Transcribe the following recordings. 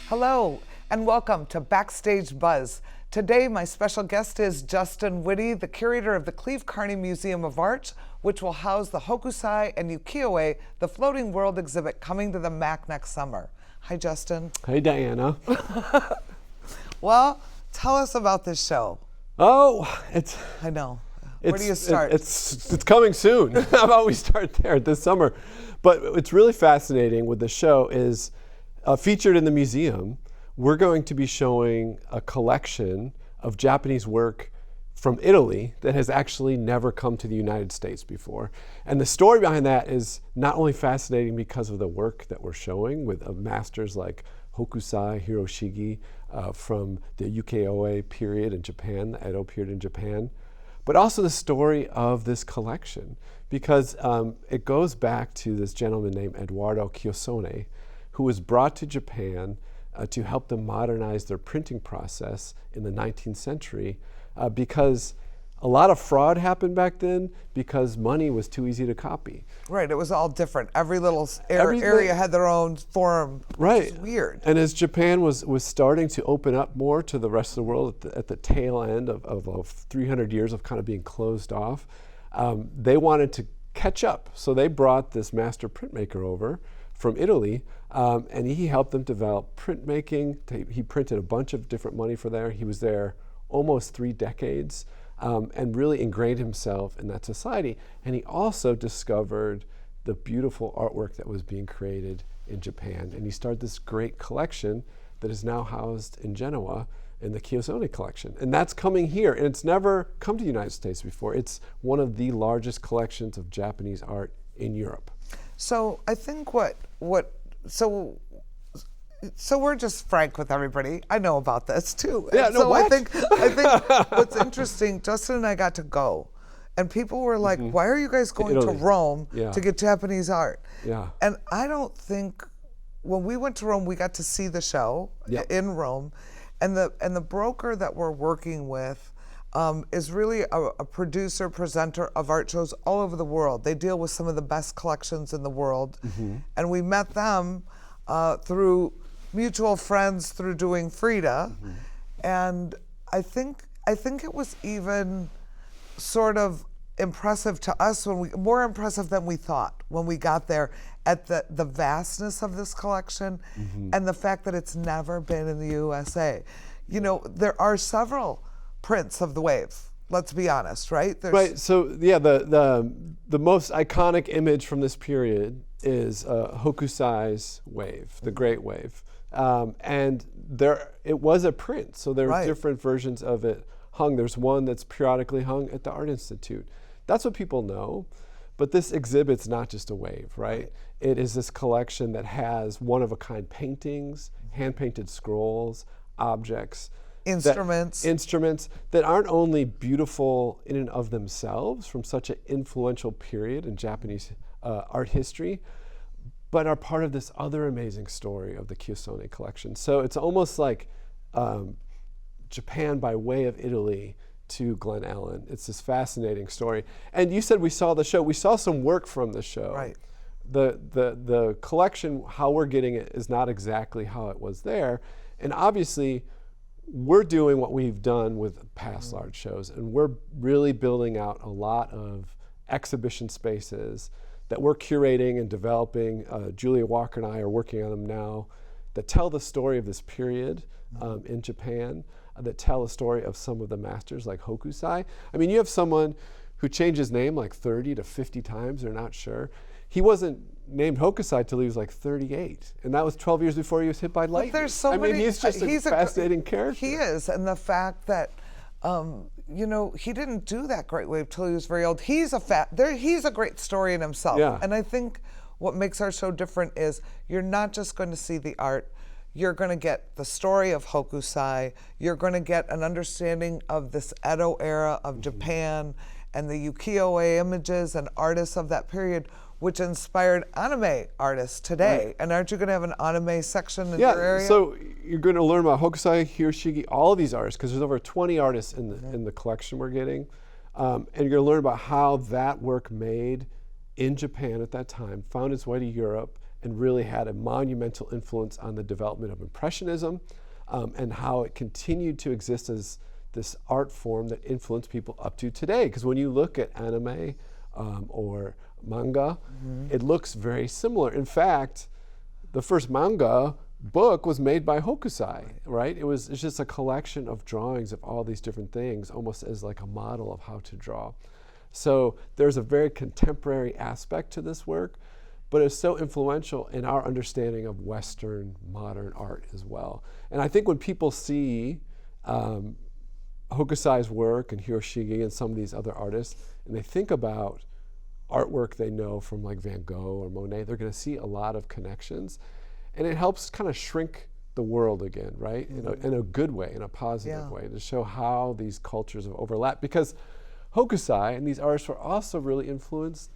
Hello, and welcome to Backstage Buzz. Today, my special guest is Justin Whitty, the curator of the Cleve Carney Museum of Art, which will house the Hokusai and Ukiyo-e, the Floating World exhibit coming to the MAC next summer. Hi, Justin. Hey, Diana. Well, tell us about this show. Oh, I know. Where do you start? It's coming soon. How about we start there this summer? But what's really fascinating with the show is featured in the museum, we're going to be showing a collection of Japanese work from Italy that has actually never come to the United States before. And the story behind that is not only fascinating because of the work that we're showing with masters like Hokusai Hiroshige from the Ukiyo-e period in Japan, the Edo period in Japan, but also the story of this collection, because it goes back to this gentleman named Edoardo Chiossone, who was brought to Japan to help them modernize their printing process in the 19th century because a lot of fraud happened back then because money was too easy to copy. Right, it was all different. Every little area had their own form. Right. Which is weird. And as Japan was starting to open up more to the rest of the world at the tail end of 300 years of kind of being closed off, they wanted to catch up. So they brought this master printmaker over from Italy, and he helped them develop printmaking. He printed a bunch of different money for there. He was there almost 3 decades and really ingrained himself in that society. And he also discovered the beautiful artwork that was being created in Japan. And he started this great collection that is now housed in Genoa in the Chiossone collection. And that's coming here, and it's never come to the United States before. It's one of the largest collections of Japanese art in Europe. So I think so we're just frank with everybody. I know about this too. Yeah, and no, so what? I think what's interesting, Justin and I got to go, and people were like, why are you guys going to Rome to get Japanese art? Yeah. And I don't think, when we went to Rome, we got to see the show in Rome, and the broker that we're working with is really a producer, presenter of art shows all over the world. They deal with some of the best collections in the world. And we met them through mutual friends through doing Frida. And I think it was even sort of impressive to us, more impressive than we thought when we got there, at the vastness of this collection and the fact that it's never been in the USA. You know, there are several prints of the wave, let's be honest, right? Right, so yeah, the most iconic image from this period is Hokusai's wave, the Great Wave. And it was a print, so there are different versions of it hung. There's one that's periodically hung at the Art Institute. That's what people know, but this exhibit's not just a wave, right? It is this collection that has one-of-a-kind paintings, hand-painted scrolls, objects, instruments that aren't only beautiful in and of themselves from such an influential period in Japanese art history, but are part of this other amazing story of the Chiossone collection. So it's almost like Japan by way of Italy to Glen Ellen. It's this fascinating story. And you said we saw the show. We saw some work from the show. Right. The collection, how we're getting it, is not exactly how it was there. And obviously, we're doing what we've done with past large shows, and we're really building out a lot of exhibition spaces that we're curating and developing. Julia Walker and I are working on them now that tell the story of this period in Japan, that tell a story of some of the masters like Hokusai. I mean, you have someone who changed his name like 30 to 50 times, they're not sure. He wasn't named Hokusai till he was like 38, and that was 12 years before he was hit by lightning. But there's so many. I mean, he's just a fascinating character. He is, and the fact that, you know, he didn't do that Great Wave till he was very old. He's a great story in himself. Yeah. And I think what makes our show different is you're not just going to see the art. You're going to get the story of Hokusai. You're going to get an understanding of this Edo era of Japan and the Ukiyo-e images and artists of that period, which inspired anime artists today. Right. And aren't you going to have an anime section in your area? So you're going to learn about Hokusai, Hiroshige, all of these artists, because there's over 20 artists in the collection we're getting. And you're going to learn about how that work made in Japan at that time found its way to Europe and really had a monumental influence on the development of Impressionism, and how it continued to exist as this art form that influenced people up to today. Because when you look at anime or manga, it looks very similar. In fact, the first manga book was made by Hokusai, right? It's just a collection of drawings of all these different things, almost as like a model of how to draw. So there's a very contemporary aspect to this work, but it's so influential in our understanding of Western modern art as well. And I think when people see Hokusai's work and Hiroshige and some of these other artists, and they think about artwork they know from like Van Gogh or Monet, they're going to see a lot of connections, and it helps kind of shrink the world again, right? In a good way, in a positive way, to show how these cultures have overlapped. Because Hokusai and these artists were also really influenced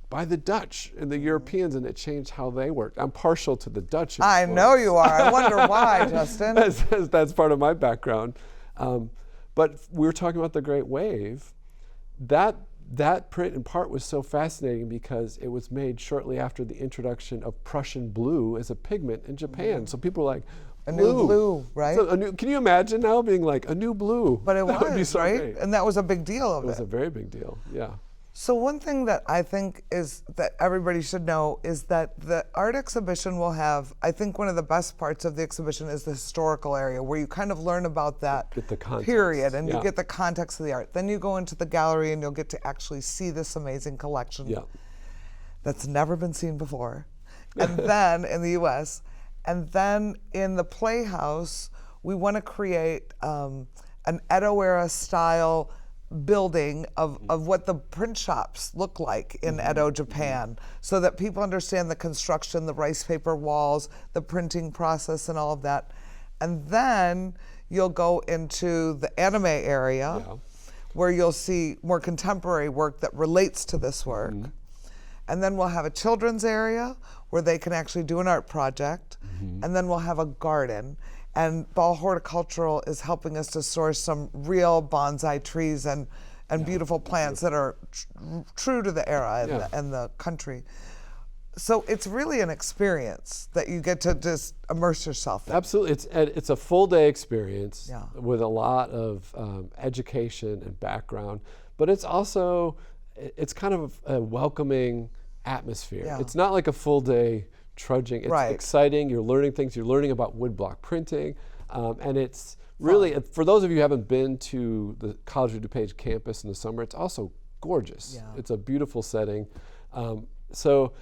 by the Dutch and the Europeans, and it changed how they worked. I'm partial to the Dutch influence. I know you are. I wonder why, Justin. That's part of my background. But we were talking about the Great Wave. That print in part was so fascinating because it was made shortly after the introduction of Prussian blue as a pigment in Japan. So people were like, a new blue, right? So can you imagine now being like a new blue? But it was, so right? Great. And that was a big deal of it. It was a very big deal, yeah. So one thing that I think is that everybody should know is that the art exhibition will have, I think one of the best parts of the exhibition is the historical area, where you kind of learn about that period, and you get the context of the art. Then you go into the gallery and you'll get to actually see this amazing collection that's never been seen before. And then in the US, and then in the Playhouse, we want to create an Edo era style building of what the print shops look like in Edo, Japan, so that people understand the construction, the rice paper walls, the printing process, and all of that. And then you'll go into the anime area, where you'll see more contemporary work that relates to this work. And then we'll have a children's area where they can actually do an art project. And then we'll have a garden. And Ball Horticultural is helping us to source some real bonsai trees and beautiful plants that are true to the era and the country. So it's really an experience that you get to just immerse yourself in. Absolutely, it's a full day experience with a lot of education and background, but it's also, it's kind of a welcoming atmosphere. It's not like a full day trudging. It's exciting. You're learning things. You're learning about woodblock printing, and it's really, for those of you who haven't been to the College of DuPage campus in the summer, it's also gorgeous. It's a beautiful setting. So,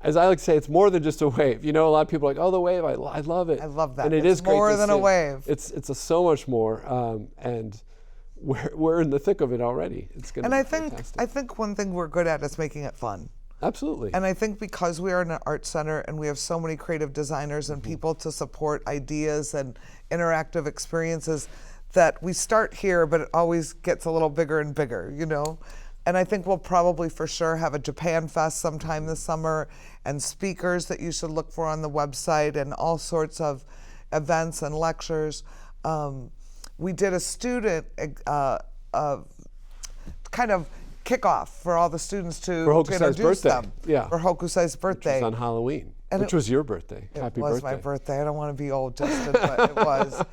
as I like to say, it's more than just a wave. You know, a lot of people are like, oh, the wave, I love it. I love that. And it's great more to than see. a wave. It's so much more, and we're in the thick of it already. It's going to be fantastic. I think one thing we're good at is making it fun. Absolutely. And I think because we are in an art center and we have so many creative designers and people to support ideas and interactive experiences, that we start here, but it always gets a little bigger and bigger, you know? And I think we'll probably for sure have a Japan Fest sometime this summer, and speakers that you should look for on the website, and all sorts of events and lectures. We did a student kind of kickoff for all the students to introduce them. For Hokusai's birthday. Which was on Halloween, which was your birthday. Happy birthday. It was my birthday. I don't want to be old, Justin, but it was.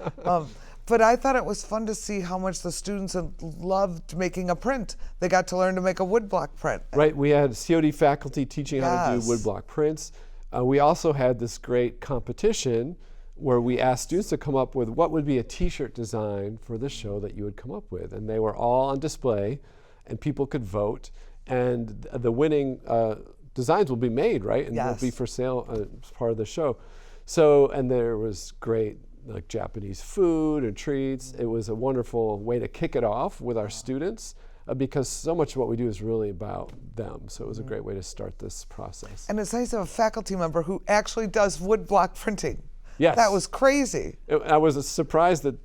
But I thought it was fun to see how much the students loved making a print. They got to learn to make a woodblock print. Right, we had COD faculty teaching how to do woodblock prints. We also had this great competition where we asked students to come up with what would be a t-shirt design for the show that you would come up with. And they were all on display, and people could vote, and the winning designs will be made, right? And will be for sale as part of the show. So, and there was great like Japanese food and treats. It was a wonderful way to kick it off with our students, because so much of what we do is really about them. So it was a great way to start this process. And it's nice to have a faculty member who actually does woodblock printing. Yes. That was crazy. I was surprised that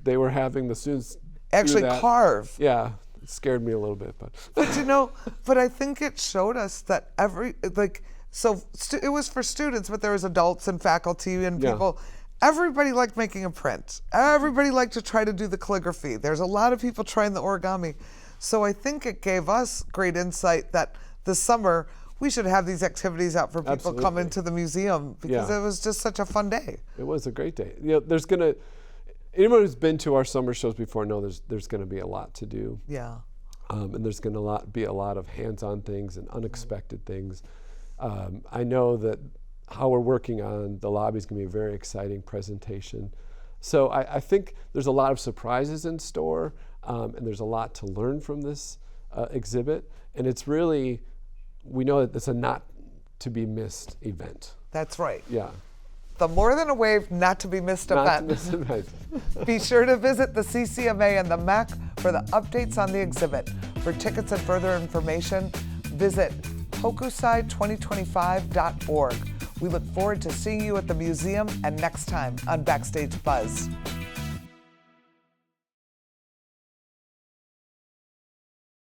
they were having the students actually do that. Carve. Yeah, it scared me a little bit, but. But you know, but I think it showed us that it was for students, but there was adults and faculty and people. Everybody liked making a print. Everybody liked to try to do the calligraphy. There's a lot of people trying the origami. So I think it gave us great insight that this summer we should have these activities out for people Absolutely. coming to the museum because Yeah. it was just such a fun day. It was a great day. Anyone who's been to our summer shows before know there's gonna be a lot to do. Yeah. And there's going to be a lot of hands-on things and unexpected things. I know that how we're working on the lobby is going to be a very exciting presentation. So I think there's a lot of surprises in store, and there's a lot to learn from this exhibit. And it's really, we know that it's a not to be missed event. That's right. Yeah. The More Than a Wave Not to Be Missed Not event. to miss event. Be sure to visit the CCMA and the MAC for the updates on the exhibit. For tickets and further information, visit hokusai2025.org. We look forward to seeing you at the museum and next time on Backstage Buzz.